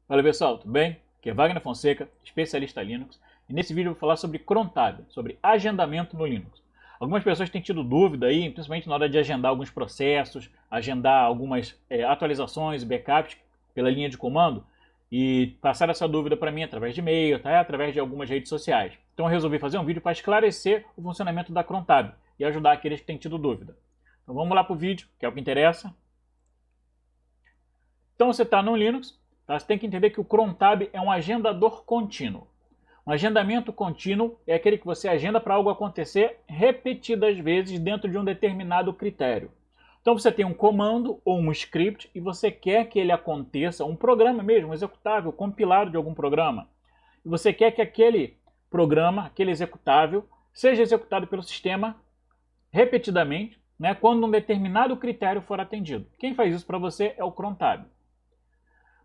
Fala pessoal, tudo bem? Aqui é Wagner Fonseca, especialista Linux, e nesse vídeo eu vou falar sobre crontab, sobre agendamento no Linux. Algumas pessoas têm tido dúvida aí, principalmente na hora de agendar alguns processos, agendar algumas atualizações e backups pela linha de comando, e passaram essa dúvida para mim através de e-mail, tá? Através de algumas redes sociais. Então eu resolvi fazer um vídeo para esclarecer o funcionamento da crontab e ajudar aqueles que têm tido dúvida. Então vamos lá para o vídeo, que é o que interessa. Então você está no Linux. Tá? Você tem que entender que o crontab é um agendador contínuo. Um agendamento contínuo é aquele que você agenda para algo acontecer repetidas vezes dentro de um determinado critério. Então você tem um comando ou um script e você quer que ele aconteça, um programa mesmo, um executável, compilado de algum programa. E você quer que aquele programa, aquele executável, seja executado pelo sistema repetidamente, né, quando um determinado critério for atendido. Quem faz isso para você é o crontab.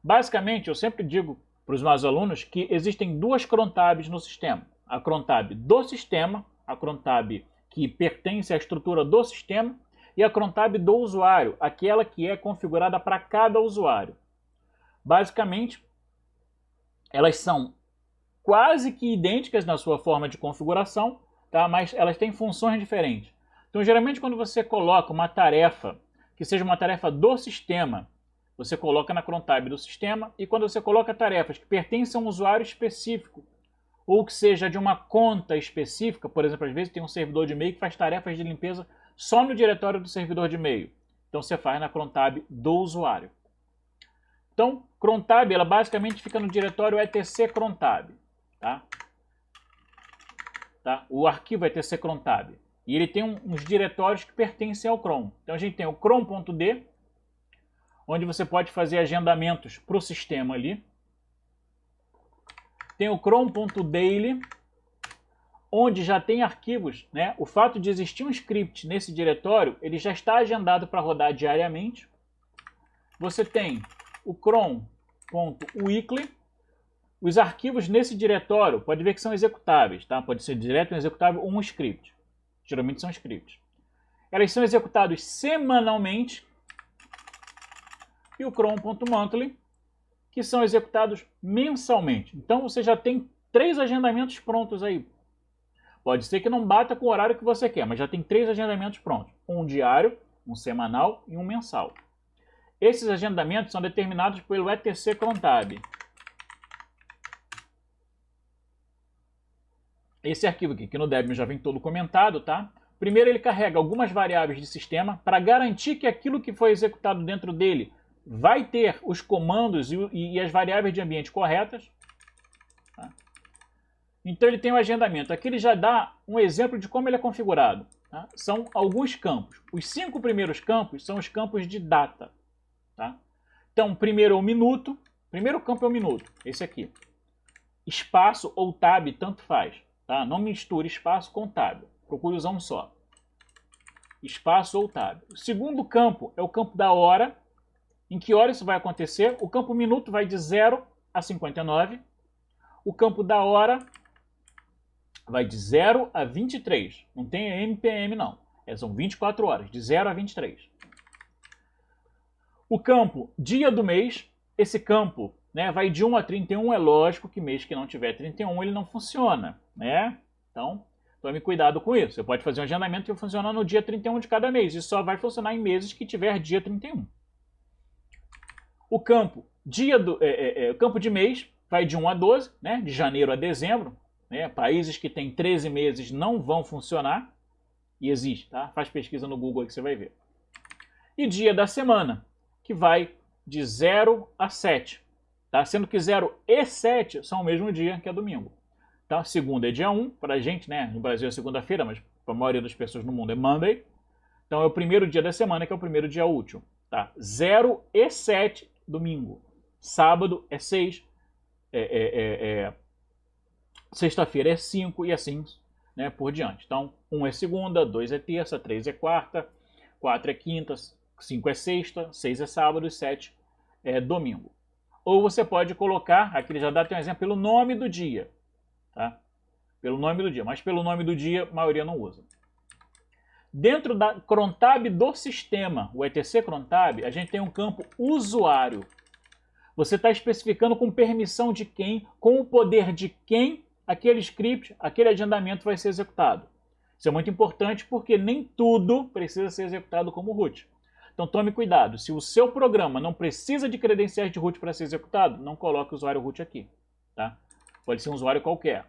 Basicamente, eu sempre digo para os meus alunos que existem duas crontabs no sistema. A crontab do sistema, a crontab que pertence à estrutura do sistema, e a crontab do usuário, aquela que é configurada para cada usuário. Basicamente, elas são quase que idênticas na sua forma de configuração, tá? Mas elas têm funções diferentes. Então, geralmente, quando você coloca uma tarefa que seja uma tarefa do sistema, você coloca na crontab do sistema, e quando você coloca tarefas que pertencem a um usuário específico, ou que seja de uma conta específica, por exemplo, às vezes tem um servidor de e-mail que faz tarefas de limpeza só no diretório do servidor de e-mail. Então você faz na crontab do usuário. Então, crontab, ela basicamente fica no diretório etc crontab. Tá? O arquivo etc crontab. E ele tem uns diretórios que pertencem ao cron. Então a gente tem o cron.d, onde você pode fazer agendamentos para o sistema ali. Tem o cron.daily, onde já tem arquivos, né? O fato de existir um script nesse diretório, ele já está agendado para rodar diariamente. Você tem o cron.weekly. Os arquivos nesse diretório, pode ver que são executáveis, tá? Pode ser direto um executável ou um script. Geralmente são scripts. Elas são executados semanalmente. E o cron.monthly, que são executados mensalmente. Então você já tem 3 agendamentos prontos aí. Pode ser que não bata com o horário que você quer, mas já tem 3 agendamentos prontos. Um diário, um semanal e um mensal. Esses agendamentos são determinados pelo etc crontab. Esse arquivo aqui, que no Debian já vem todo comentado, tá? Primeiro ele carrega algumas variáveis de sistema para garantir que aquilo que foi executado dentro dele vai ter os comandos e as variáveis de ambiente corretas. Tá? Então ele tem um agendamento. Aqui ele já dá um exemplo de como ele é configurado. Tá? São alguns campos. Os 5 primeiros campos são os campos de data. Tá? Então, primeiro é o minuto. Primeiro campo é o minuto. Esse aqui. Espaço ou tab, tanto faz. Tá? Não misture espaço com tab. Procure usar um só. Espaço ou tab. O segundo campo é o campo da hora. Em que hora isso vai acontecer? O campo minuto vai de 0 a 59. O campo da hora vai de 0 a 23. Não tem MPM não. São 24 horas, de 0 a 23. O campo dia do mês, esse campo, né, vai de 1 a 31. É lógico que mês que não tiver 31 ele não funciona. Né? Então, tome cuidado com isso. Você pode fazer um agendamento que funciona no dia 31 de cada mês. E só vai funcionar em meses que tiver dia 31. O campo, campo de mês vai de 1 a 12, né? De janeiro a dezembro. Né? Países que têm 13 meses não vão funcionar. E existe, tá? Faz pesquisa no Google aí que você vai ver. E dia da semana, que vai de 0 a 7. Tá? Sendo que 0 e 7 são o mesmo dia, que é domingo. Tá? Segunda é dia 1, para a gente, né? No Brasil é segunda-feira, mas para a maioria das pessoas no mundo é Monday. Então é o primeiro dia da semana, que é o primeiro dia útil. Tá? 0 e 7, domingo. Sábado é 6. Sexta-feira é 5 e assim, né, por diante. Então, 1 é segunda, 2 é terça, 3 é quarta, 4 é quinta, 5 é sexta, 6 é sábado e 7 é domingo. Ou você pode colocar, aqui ele já dá um exemplo, pelo nome do dia. Tá? Pelo nome do dia, mas pelo nome do dia a maioria não usa. Dentro da crontab do sistema, o etc crontab, a gente tem um campo usuário. Você está especificando com permissão de quem, com o poder de quem aquele script, aquele agendamento vai ser executado. Isso é muito importante porque nem tudo precisa ser executado como root. Então tome cuidado, se o seu programa não precisa de credenciais de root para ser executado, não coloque o usuário root aqui. Tá? Pode ser um usuário qualquer.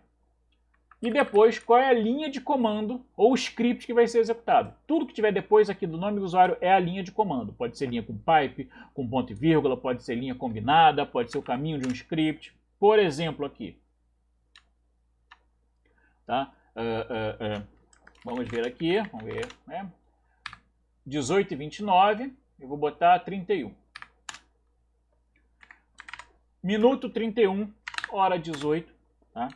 E depois, qual é a linha de comando ou script que vai ser executado. Tudo que tiver depois aqui do nome do usuário é a linha de comando. Pode ser linha com pipe, com ponto e vírgula, pode ser linha combinada, pode ser o caminho de um script. Por exemplo, aqui. Tá? Vamos ver aqui. Vamos ver. Né? 18h29. Eu vou botar 31. Minuto 31, hora 18. Tá?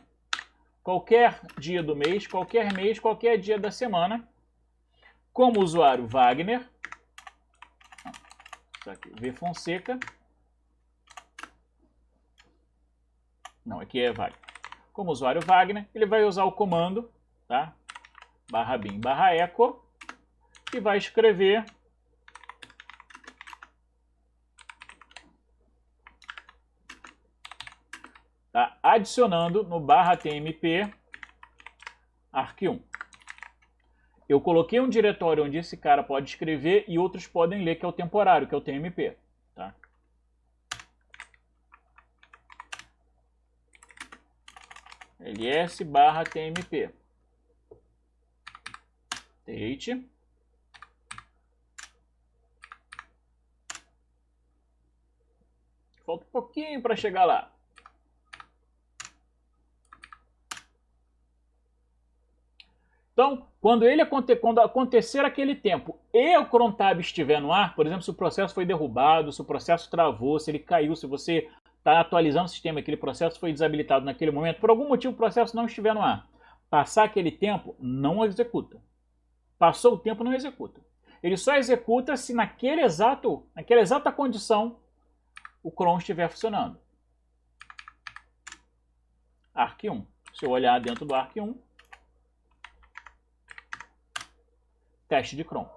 Qualquer dia do mês, qualquer dia da semana, como usuário Wagner, isso aqui, V Fonseca, não, aqui é Wagner, como usuário Wagner, ele vai usar o comando, tá? /bin /echo, e vai escrever tá? Adicionando no /tmp arq1. Eu coloquei um diretório onde esse cara pode escrever e outros podem ler, que é o temporário, que é o tmp. Tá? ls/tmp. Tate. Falta um pouquinho para chegar lá. Então, quando acontecer aquele tempo e o cron tab estiver no ar, por exemplo, se o processo foi derrubado, se o processo travou, se ele caiu, se você está atualizando o sistema, aquele processo foi desabilitado naquele momento, por algum motivo o processo não estiver no ar, passar aquele tempo, não executa. Passou o tempo, não executa. Ele só executa se naquela exata condição o cron estiver funcionando. arq1. Se eu olhar dentro do arq1, teste de cron.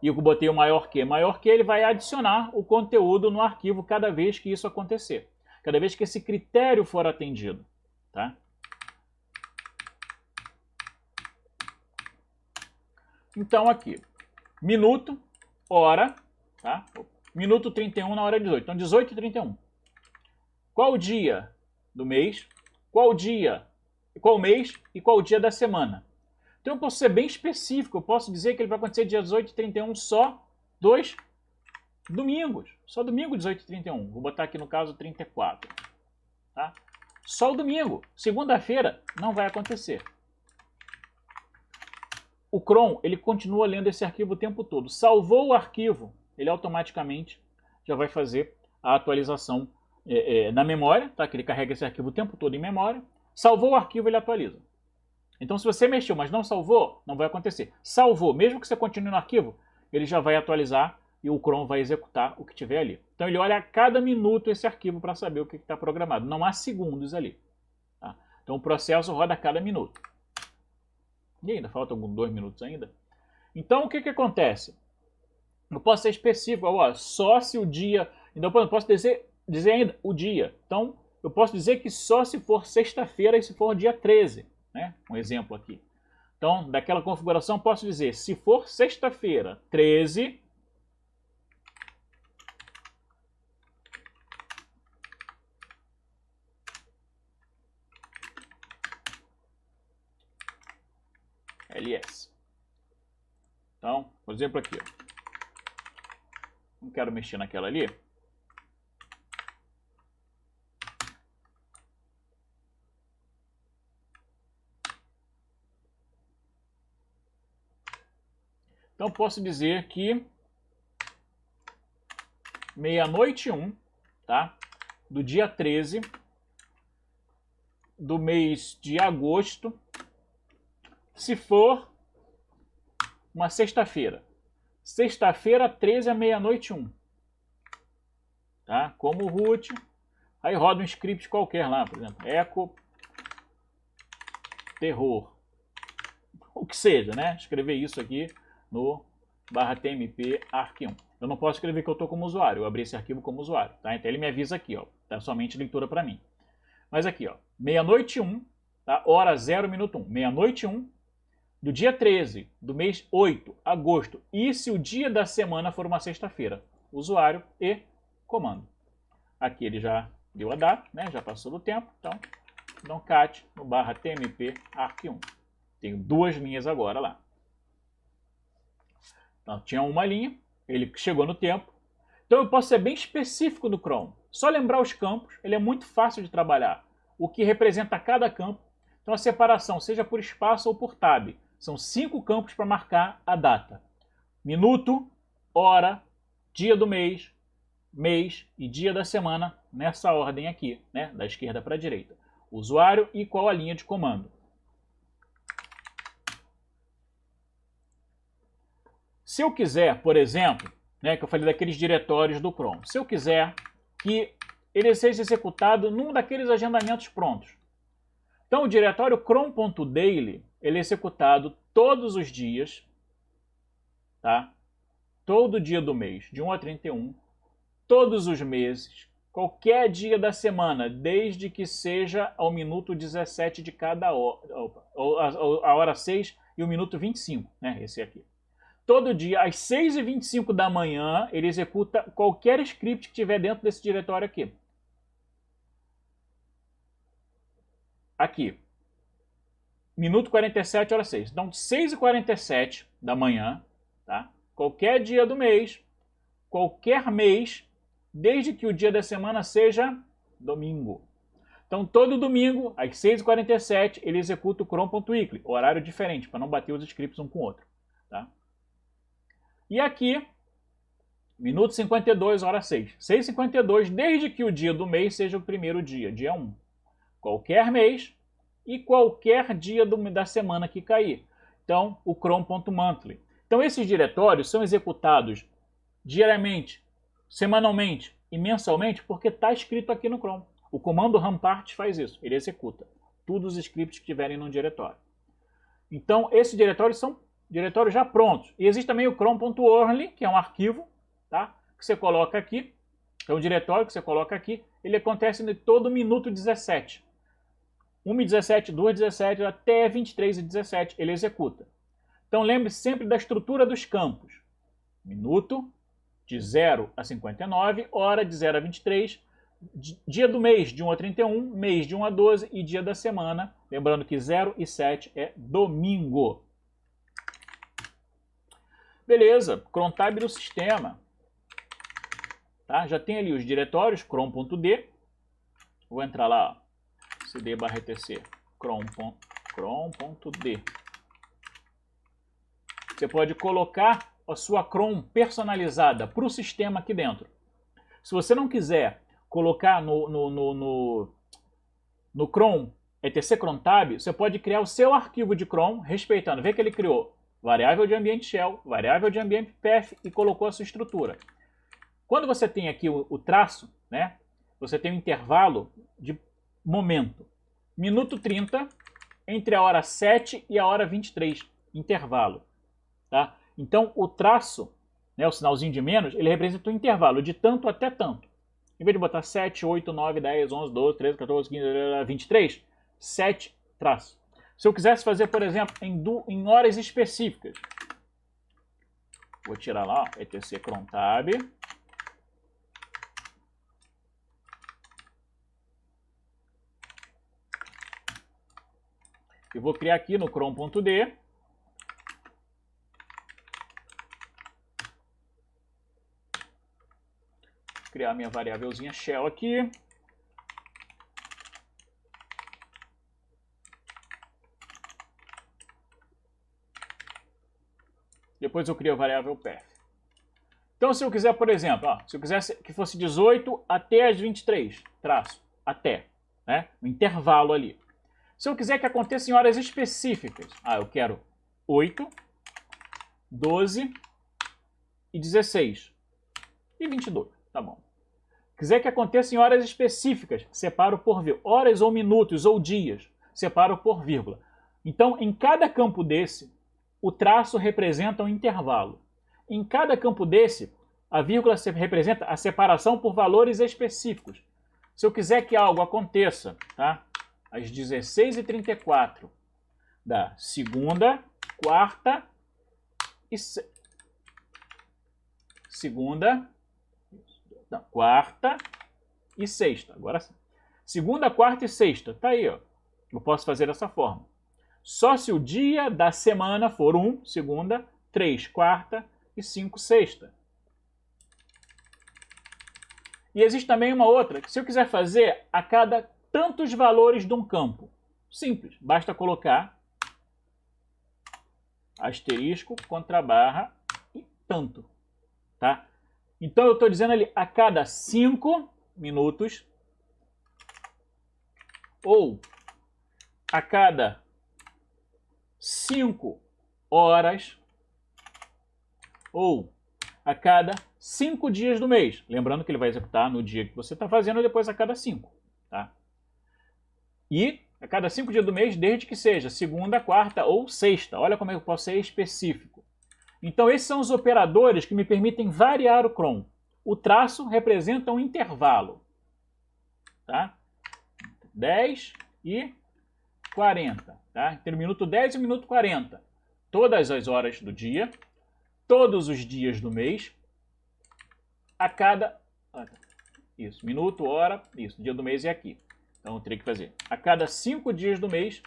E eu botei o maior que, ele vai adicionar o conteúdo no arquivo cada vez que isso acontecer. Cada vez que esse critério for atendido. Tá? Então aqui, minuto, hora, tá? Minuto 31 na hora 18. Então 18h31. Qual o dia do mês? Qual mês e qual dia da semana? Então eu posso ser bem específico, eu posso dizer que ele vai acontecer dia 18h31 só 2 domingos. Só domingo 18h31. Vou botar aqui no caso 34. Tá? Só o domingo. Segunda-feira não vai acontecer. O cron, ele continua lendo esse arquivo o tempo todo. Salvou o arquivo, ele automaticamente já vai fazer a atualização na memória, tá? Que ele carrega esse arquivo o tempo todo em memória. Salvou o arquivo, ele atualiza. Então, se você mexeu, mas não salvou, não vai acontecer. Salvou, mesmo que você continue no arquivo, ele já vai atualizar e o cron vai executar o que tiver ali. Então, ele olha a cada minuto esse arquivo para saber o que está programado. Não há segundos ali. Tá? Então, o processo roda a cada minuto. E ainda falta alguns 2 minutos ainda. Então, o que acontece? Eu posso ser específico, ó, só se o dia... Então, eu posso dizer ainda o dia. Então, eu posso dizer que só se for sexta-feira e se for dia 13. Né? Um exemplo aqui. Então, daquela configuração, posso dizer, se for sexta-feira, 13... ls. Então, por exemplo aqui, ó. Não quero mexer naquela ali. Então, posso dizer que meia-noite 1, tá? Do dia 13 do mês de agosto, se for uma sexta-feira. Sexta-feira, 13 à meia-noite 1. Tá? Como root. Aí roda um script qualquer lá, por exemplo. Echo terror. O que seja, né? Escrever isso aqui no /tmp arq1. Eu não posso escrever que eu estou como usuário, eu abri esse arquivo como usuário, tá? Então ele me avisa aqui, ó, tá somente leitura para mim. Mas aqui, ó, meia-noite 1, tá? Hora 0, minuto 1, meia-noite 1, do dia 13, do mês 8, agosto, e se o dia da semana for uma sexta-feira, usuário e comando. Aqui ele já deu a data, né? Já passou do tempo, então, cat no barra tmp arq1. Tenho 2 linhas agora lá. Então, tinha uma linha, ele chegou no tempo. Então eu posso ser bem específico no Chrome. Só lembrar os campos, ele é muito fácil de trabalhar. O que representa cada campo. Então a separação, seja por espaço ou por tab. São 5 campos para marcar a data. Minuto, hora, dia do mês, mês e dia da semana, nessa ordem aqui, né? Da esquerda para a direita. Usuário e qual a linha de comando. Se eu quiser, por exemplo, né, que eu falei daqueles diretórios do Chrome, se eu quiser que ele seja executado num daqueles agendamentos prontos. Então o diretório chrome.daily, ele é executado todos os dias, tá? Todo dia do mês, de 1 a 31, todos os meses, qualquer dia da semana, desde que seja ao minuto 17 de cada hora, a hora 6 e o minuto 25, né, esse aqui. Todo dia, às 6h25 da manhã, ele executa qualquer script que tiver dentro desse diretório aqui. Aqui. Minuto 47, hora 6. Então, 6h47 da manhã, tá? Qualquer dia do mês, qualquer mês, desde que o dia da semana seja domingo. Então, todo domingo, às 6h47, ele executa o chrome.weekly, horário diferente, para não bater os scripts um com o outro. Tá? E aqui, minuto 52, hora 6. 6h52, desde que o dia do mês seja o primeiro dia, dia 1. Qualquer mês e qualquer dia da semana que cair. Então, o chrome.monthly. Então, esses diretórios são executados diariamente, semanalmente e mensalmente porque está escrito aqui no Chrome. O comando rampart faz isso, ele executa todos os scripts que tiverem no diretório. Então, esses diretórios são diretórios já prontos. E existe também o chrome.orly, que é um arquivo, tá? Que você coloca aqui. É um diretório que você coloca aqui. Ele acontece em todo minuto 17. 1h17, 2h17, até 23h17 ele executa. Então lembre-se sempre da estrutura dos campos. Minuto, de 0 a 59, hora de 0 a 23, dia do mês de 1 a 31, mês de 1 a 12 e dia da semana. Lembrando que 0 e 7 é domingo. Beleza, crontab do sistema. Tá? Já tem ali os diretórios, chrome.d. Vou entrar lá, ó. cd/etc chrome.d. Você pode colocar a sua Chrome personalizada para o sistema aqui dentro. Se você não quiser colocar no Chrome, etc crontab, você pode criar o seu arquivo de Chrome, respeitando. Vê que ele criou variável de ambiente shell, variável de ambiente path e colocou a sua estrutura. Quando você tem aqui o traço, né, você tem um intervalo de momento. Minuto 30, entre a hora 7 e a hora 23, intervalo. Tá? Então, o traço, né, o sinalzinho de menos, ele representa um intervalo de tanto até tanto. Em vez de botar 7, 8, 9, 10, 11, 12, 13, 14, 15, 23, 7 traços. Se eu quisesse fazer, por exemplo, em horas específicas, vou tirar lá, ó, etc crontab. E vou criar aqui no chrome.d. Criar minha variávelzinha shell aqui. Depois eu crio a variável path. Então, se eu quiser, por exemplo, ó, se eu quisesse que fosse 18 até as 23, traço, até, né? Um intervalo ali. Se eu quiser que aconteça em horas específicas, eu quero 8, 12 e 16 e 22, tá bom. Quiser que aconteça em horas específicas, separo por vírgula. Horas ou minutos ou dias, separo por vírgula. Então, em cada campo desse, o traço representa um intervalo. Em cada campo desse, A vírgula representa a separação por valores específicos. Se eu quiser que algo aconteça, tá? Às 16h34 da segunda, quarta e quarta e sexta. Agora sim. Segunda, quarta e sexta. Tá aí, ó. Eu posso fazer dessa forma. Só se o dia da semana for 1, segunda, 3, quarta e 5, sexta. E existe também uma outra, que se eu quiser fazer a cada tantos valores de um campo. Simples, basta colocar asterisco, contrabarra e tanto. Tá? Então eu estou dizendo ali a cada 5 minutos ou a cada 5 horas ou a cada 5 dias do mês. Lembrando que ele vai executar no dia que você está fazendo e depois a cada 5. Tá? E a cada 5 dias do mês, desde que seja segunda, quarta ou sexta. Olha como eu posso ser específico. Então esses são os operadores que me permitem variar o cron. O traço representa um intervalo. Tá? 10 e 40. Tá? Entre o minuto 10 e o minuto 40. Todas as horas do dia, todos os dias do mês, a cada... Isso, minuto, hora, isso, dia do mês é aqui. Então eu teria que fazer a cada 5 dias do mês,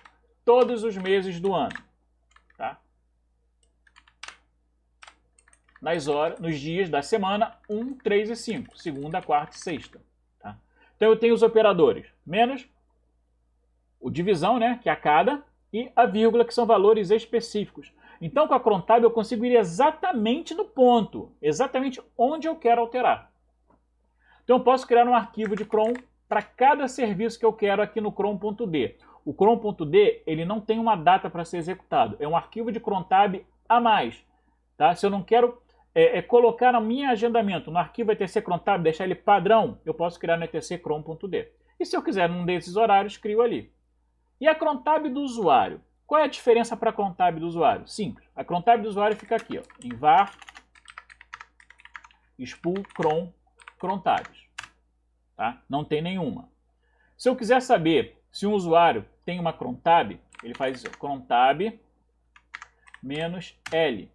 todos os meses do ano. Tá? Nas horas, nos dias da semana 1, 3 e 5. Segunda, quarta e sexta. Tá? Então eu tenho os operadores menos o divisão, né, que é a cada, e a vírgula, que são valores específicos. Então com a crontab eu consigo ir exatamente no ponto, exatamente onde eu quero alterar. Então eu posso criar um arquivo de cron para cada serviço que eu quero aqui no cron.d. O cron.d ele não tem uma data para ser executado, é um arquivo de crontab a mais. Tá? Se eu não quero colocar no meu agendamento no arquivo etc crontab, deixar ele padrão, eu posso criar no etc cron.d. E se eu quiser num desses horários, crio ali. E a crontab do usuário? Qual é a diferença para a crontab do usuário? Simples. A crontab do usuário fica aqui, ó, em var spool cron crontabs. Tá? Não tem nenhuma. Se eu quiser saber se um usuário tem uma crontab, ele faz isso, crontab menos L.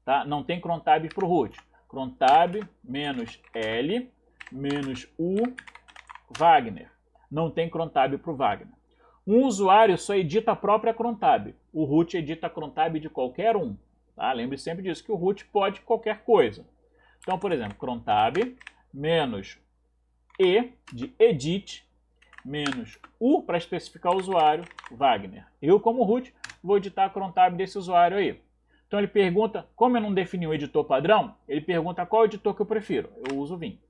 Tá? Não tem crontab para o root. Crontab menos L menos U Wagner. Não tem crontab para o Wagner. Um usuário só edita a própria crontab. O root edita a crontab de qualquer um. Tá? Lembre sempre disso, que o root pode qualquer coisa. Então, por exemplo, crontab menos E de edit menos U para especificar o usuário, Wagner. Eu, como root, vou editar a crontab desse usuário aí. Então ele pergunta, como eu não defini um editor padrão, ele pergunta qual editor que eu prefiro. Eu uso o Vim.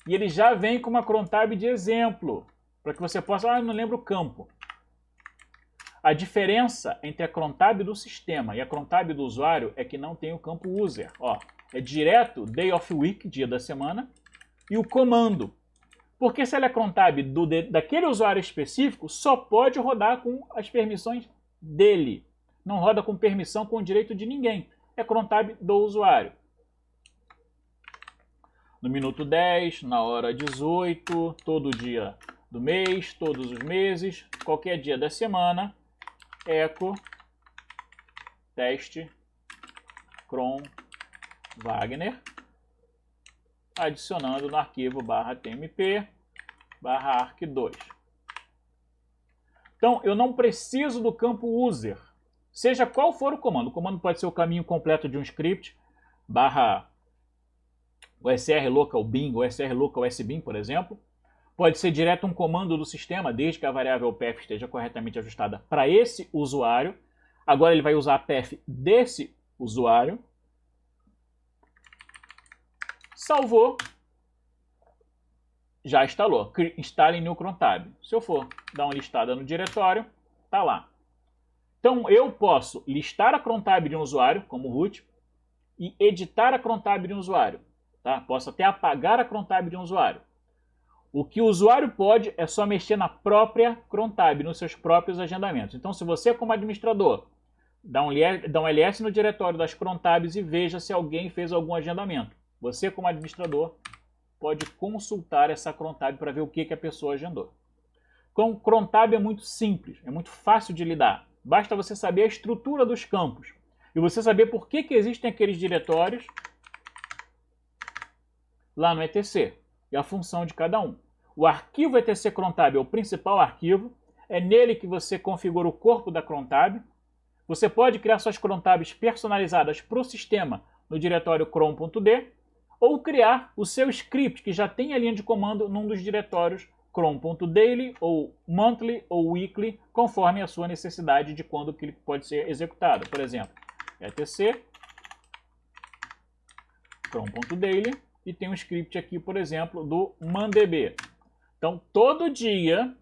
E ele já vem com uma crontab de exemplo, para que você possa... eu não lembro o campo. A diferença entre a crontab do sistema e a crontab do usuário é que não tem o campo user. Ó, é direto day of week, dia da semana, e o comando. Porque se ela é crontab daquele usuário específico, só pode rodar com as permissões dele. Não roda com permissão com o direito de ninguém. É crontab do usuário. No minuto 10, na hora 18, todo dia do mês, todos os meses, qualquer dia da semana, echo teste cron Wagner, adicionando no arquivo /tmp /arc2. Então, eu não preciso do campo user, seja qual for o comando. O comando pode ser o caminho completo de um script, /usr local bin, usr local sbin, por exemplo. Pode ser direto um comando do sistema, desde que a variável path esteja corretamente ajustada para esse usuário. Agora ele vai usar a path desse usuário. Salvou. Já instalou. Instale new crontab. Se eu for dar uma listada no diretório, está lá. Então eu posso listar a crontab de um usuário, como root, e editar a crontab de um usuário. Tá? Posso até apagar a crontab de um usuário. O que o usuário pode é só mexer na própria crontab, nos seus próprios agendamentos. Então, se você, como administrador, Dá um ls no diretório das crontabs e veja se alguém fez algum agendamento. Você, como administrador, pode consultar essa crontab para ver o que a pessoa agendou. Com crontab é muito simples, é muito fácil de lidar. Basta você saber a estrutura dos campos e você saber por que existem aqueles diretórios lá no etc. E a função de cada um. O arquivo etc crontab é o principal arquivo, é nele que você configura o corpo da crontab. Você pode criar suas crontabs personalizadas para o sistema no diretório cron.d ou criar o seu script que já tem a linha de comando num dos diretórios cron.daily ou monthly ou weekly, conforme a sua necessidade de quando que ele pode ser executado. Por exemplo, etc cron.daily e tem um script aqui, por exemplo, do mandb. Então, todo dia,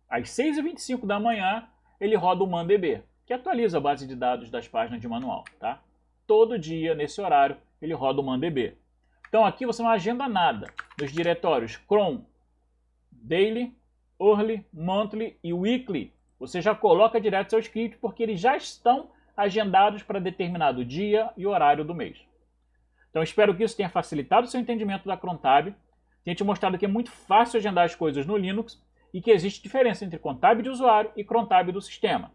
às 6h25 da manhã, ele roda o mandb, que atualiza a base de dados das páginas de manual, tá? Todo dia, nesse horário, ele roda o mandb. Então, aqui você não agenda nada. Nos diretórios cron, daily, early, monthly e weekly, você já coloca direto seu script porque eles já estão agendados para determinado dia e horário do mês. Então, espero que isso tenha facilitado o seu entendimento da crontab, tenha te mostrado que é muito fácil agendar as coisas no Linux e que existe diferença entre crontab de usuário e crontab do sistema.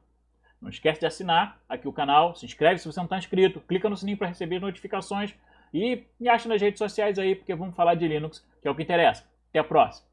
Não esquece de assinar aqui o canal, se inscreve se você não está inscrito, clica no sininho para receber notificações e me acha nas redes sociais aí, porque vamos falar de Linux, que é o que interessa. Até a próxima!